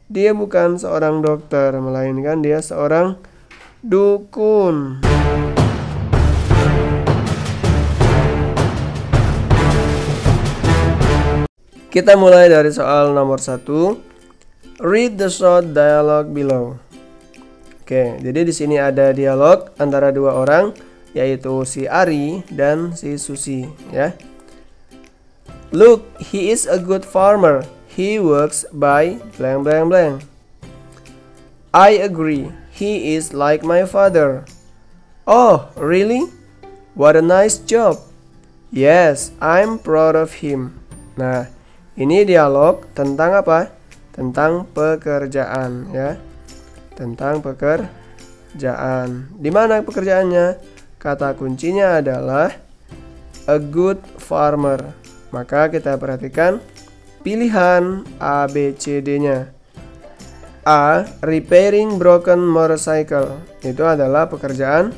Dia bukan seorang dokter, melainkan dia seorang dukun. Kita mulai dari soal nomor 1. Read the short dialogue below. Oke, jadi di sini ada dialog antara dua orang, yaitu si Ari dan si Susi, ya. Look, he is a good farmer. He works by blank blank blank. I agree. He is like my father. Oh, really? What a nice job. Yes, I'm proud of him. Nah, ini dialog tentang apa? Tentang pekerjaan, ya. Tentang pekerjaan. Di mana pekerjaannya? Kata kuncinya adalah a good farmer. Maka kita perhatikan pilihan A, B, C, D-nya. A. Repairing broken motorcycle. Itu adalah pekerjaan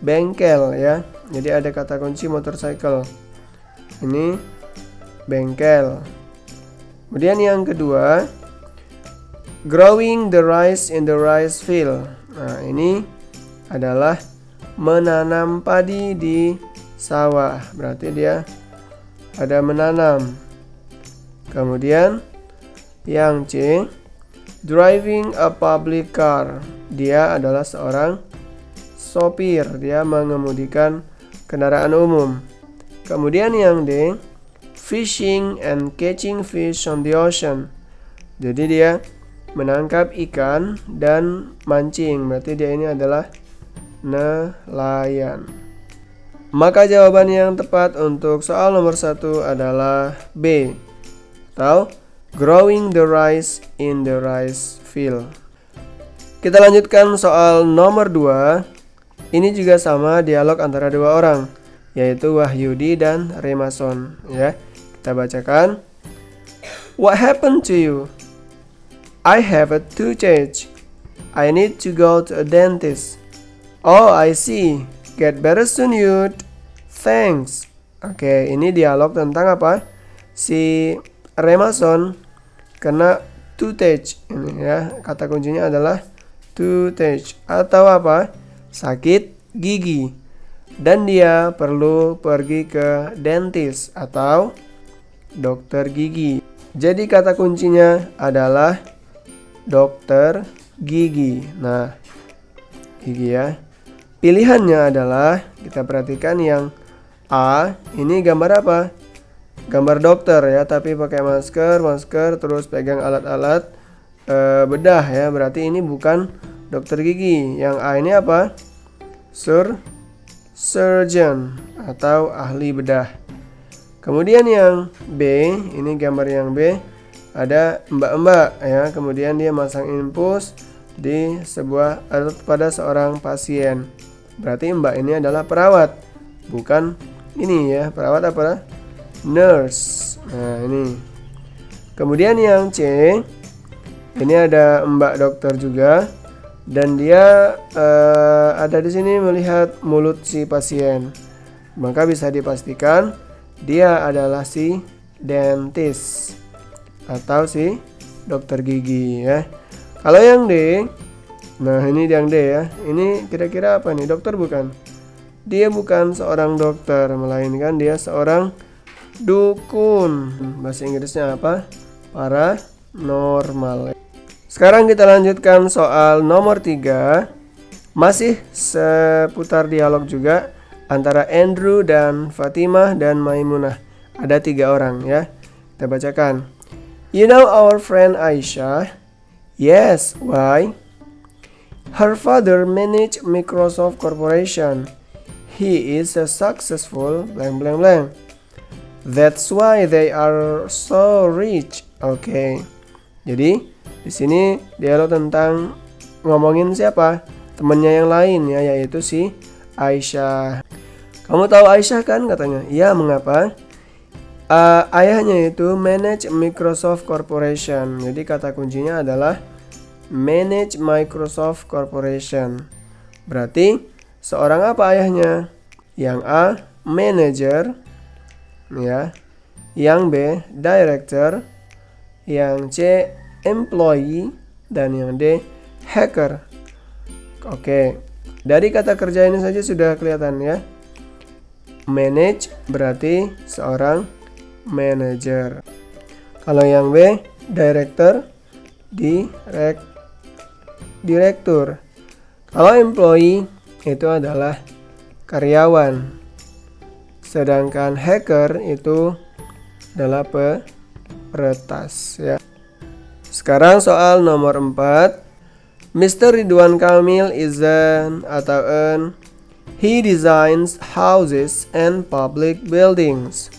bengkel, ya. Jadi ada kata kunci motorcycle. Ini bengkel. Kemudian yang kedua, growing the rice in the rice field. Nah, ini adalah menanam padi di sawah. Berarti dia ada menanam. Kemudian yang C, driving a public car. Dia adalah seorang sopir, dia mengemudikan kendaraan umum. Kemudian yang D, fishing and catching fish on the ocean. Jadi dia menangkap ikan dan mancing. Berarti dia ini adalah nelayan. Maka jawaban yang tepat untuk soal nomor 1 adalah B, atau growing the rice in the rice field. Kita lanjutkan soal nomor 2. Ini juga sama, dialog antara dua orang, yaitu Wahyudi dan Remason, ya. Kita bacakan. What happened to you? I have a toothache. I need to go to a dentist. Oh, I see. Get better soon, Yud. Thanks. Oke, ini dialog tentang apa? Si Remason kena toothache ini, ya. Kata kuncinya adalah toothache atau apa? Sakit gigi. Dan dia perlu pergi ke dentist atau dokter gigi. Jadi kata kuncinya adalah dokter gigi. Nah, gigi, ya. Pilihannya adalah, kita perhatikan yang A, ini gambar apa? Gambar dokter, ya, tapi pakai masker, terus pegang alat-alat bedah, ya. Berarti ini bukan dokter gigi. Yang A ini apa? Surgeon atau ahli bedah. Kemudian yang B, ini gambar yang B, ada mbak-mbak, ya. Kemudian dia masang infus di pada seorang pasien. Berarti mbak ini adalah perawat, bukan ini, ya. Perawat apa? Nurse. Nah, ini. Kemudian yang C, ini ada mbak dokter juga, dan dia ada di sini melihat mulut si pasien. Maka bisa dipastikan dia adalah si dentist atau si dokter gigi, ya. Kalau yang D, nah ini yang D, ya. Ini kira-kira apa nih? Dokter bukan? Dia bukan seorang dokter, melainkan dia seorang dukun. Bahasa Inggrisnya apa? Paranormal. Sekarang kita lanjutkan soal nomor 3. Masih seputar dialog juga antara Andrew dan Fatimah dan Maimunah. Ada 3 orang, ya. Kita bacakan. You know our friend Aisyah? Yes, why? Her father managed Microsoft Corporation. He is a successful blank blank blank. That's why they are so rich. Oke. Jadi di sini dialog tentang ngomongin siapa? Temannya yang lain, ya, yaitu si Aisyah. Kamu tahu Aisyah kan, katanya? Iya, mengapa? Ayahnya itu manage Microsoft Corporation. Jadi kata kuncinya adalah manage Microsoft Corporation. Berarti seorang apa ayahnya? Yang A, manager, ya. Yang B, director. Yang C, employee, dan yang D hacker. Oke, dari kata kerja ini saja sudah kelihatan ya. Manage berarti seorang manager. Kalau yang B, director, direktur. Kalau employee itu adalah karyawan. Sedangkan hacker itu adalah peretas ya. Sekarang soal nomor 4. Mr. Ridwan Kamil is he designs houses and public buildings.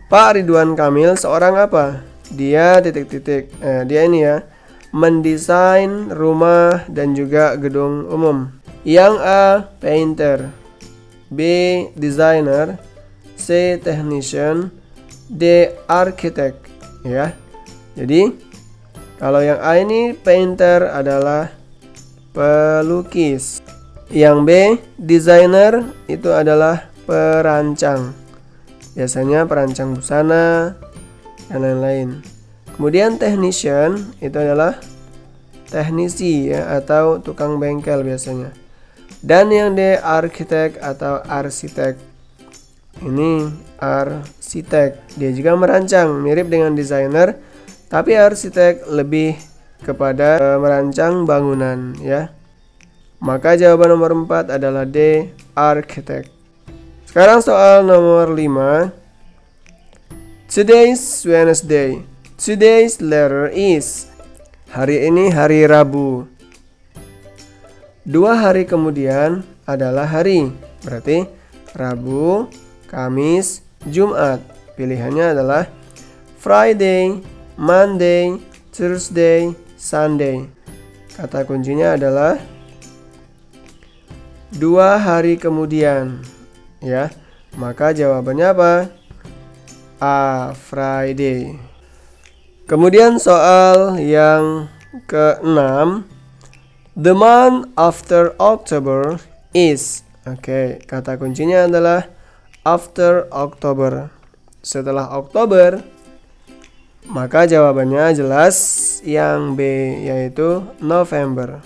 Pak Ridwan Kamil seorang apa? Dia dia ini ya, mendesain rumah dan juga gedung umum. Yang A, painter, B, designer, C, technician, D, architect ya. Jadi kalau yang A ini painter adalah pelukis. Yang B, designer itu adalah perancang. Biasanya perancang busana dan lain-lain. Kemudian technician itu adalah teknisi ya, atau tukang bengkel biasanya. Dan yang D, arsitek atau arsitek. Ini arsitek, dia juga merancang, mirip dengan desainer, tapi arsitek lebih kepada merancang bangunan ya. Maka jawaban nomor 4 adalah D, arsitek. Sekarang soal nomor 5. Today's Wednesday. Today's letter is. Hari ini hari Rabu. 2 hari kemudian adalah hari. Berarti Rabu, Kamis, Jumat. Pilihannya adalah Friday, Monday, Thursday, Sunday. Kata kuncinya adalah 2 hari kemudian ya. Maka jawabannya apa? A, Friday. Kemudian soal yang ke-6. The month after October is. Oke, kata kuncinya adalah after October. Setelah Oktober. Maka jawabannya jelas yang B, yaitu November.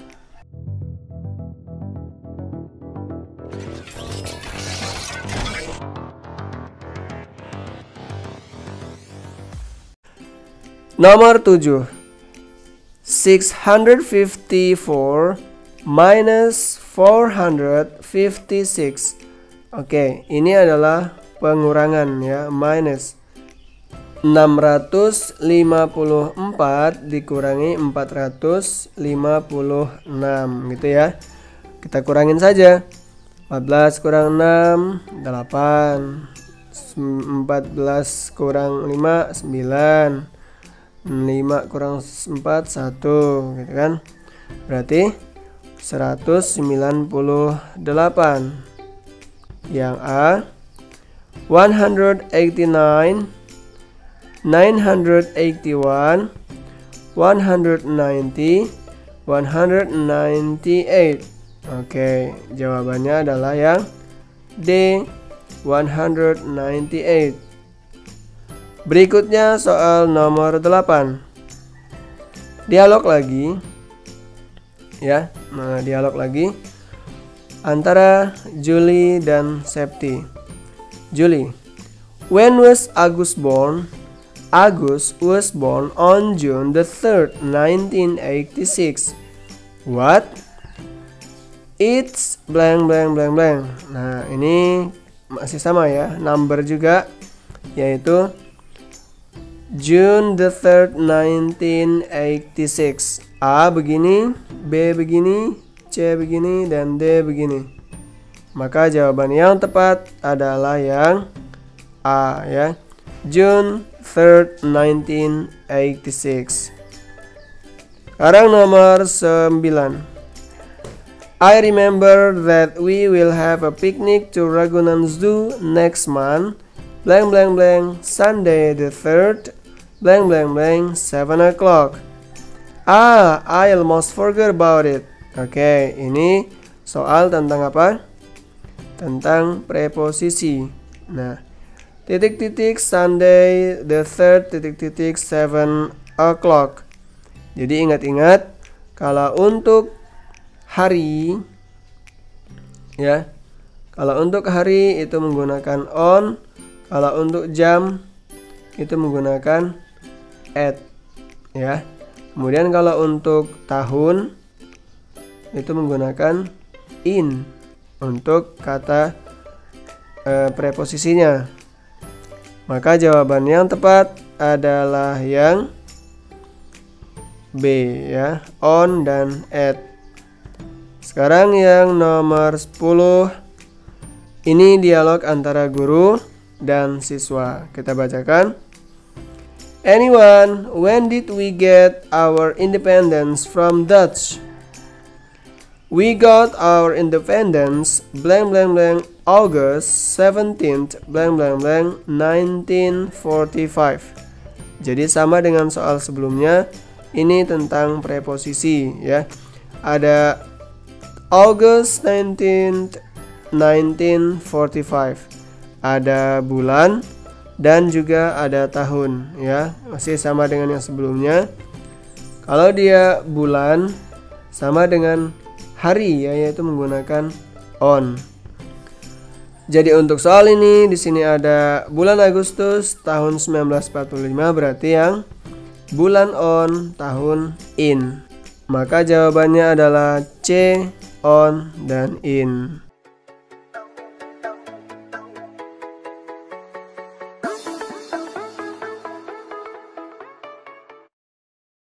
Nomor 7. 654 minus 456. Oke, ini adalah pengurangan ya, minus. 654 dikurangi 456 gitu ya. Kita kurangin saja. 14 kurang 6, 8. 14 kurang 5, 9. 5 kurang 4, 1 gitu kan. Berarti 198. Yang A 189, 981, 190, 198. Oke, jawabannya adalah yang D, 198. Berikutnya soal nomor 8. Dialog lagi ya. Nah, dialog lagi antara Julie dan Septi. Julie, when was Agus born? Agus was born on June the 3rd, 1986. What? It's blank blank blank blank. Nah, ini masih sama ya, number juga, yaitu June the 3rd, 1986. A begini, B begini, C begini, dan D begini. Maka jawaban yang tepat adalah yang A ya. June 3rd, 1986. Sekarang nomor 9. I remember that we will have a picnic to Ragunan Zoo next month. Blank blank blank, Sunday the 3rd, blank blank blank, 7 o'clock. Ah, I almost forgot about it. Oke, ini soal tentang apa? Tentang preposisi. Nah, titik-titik Sunday the 3rd, titik-titik 7 o'clock. Jadi ingat-ingat, kalau untuk hari ya, kalau untuk hari itu menggunakan on, kalau untuk jam itu menggunakan at ya. Kemudian kalau untuk tahun itu menggunakan in untuk kata preposisinya. Maka jawaban yang tepat adalah yang B ya, on dan at. Sekarang yang nomor 10. Ini dialog antara guru dan siswa. Kita bacakan. Anyone, when did we get our independence from Dutch? We got our independence blank blank blank August 17th blank blank blank 1945. Jadi sama dengan soal sebelumnya, ini tentang preposisi ya. Ada August 19th 1945. Ada bulan dan juga ada tahun ya. Masih sama dengan yang sebelumnya. Kalau dia bulan sama dengan hari ya, yaitu menggunakan on. Jadi untuk soal ini di sini ada bulan Agustus tahun 1945, berarti yang bulan on, tahun in. Maka jawabannya adalah C, on dan in.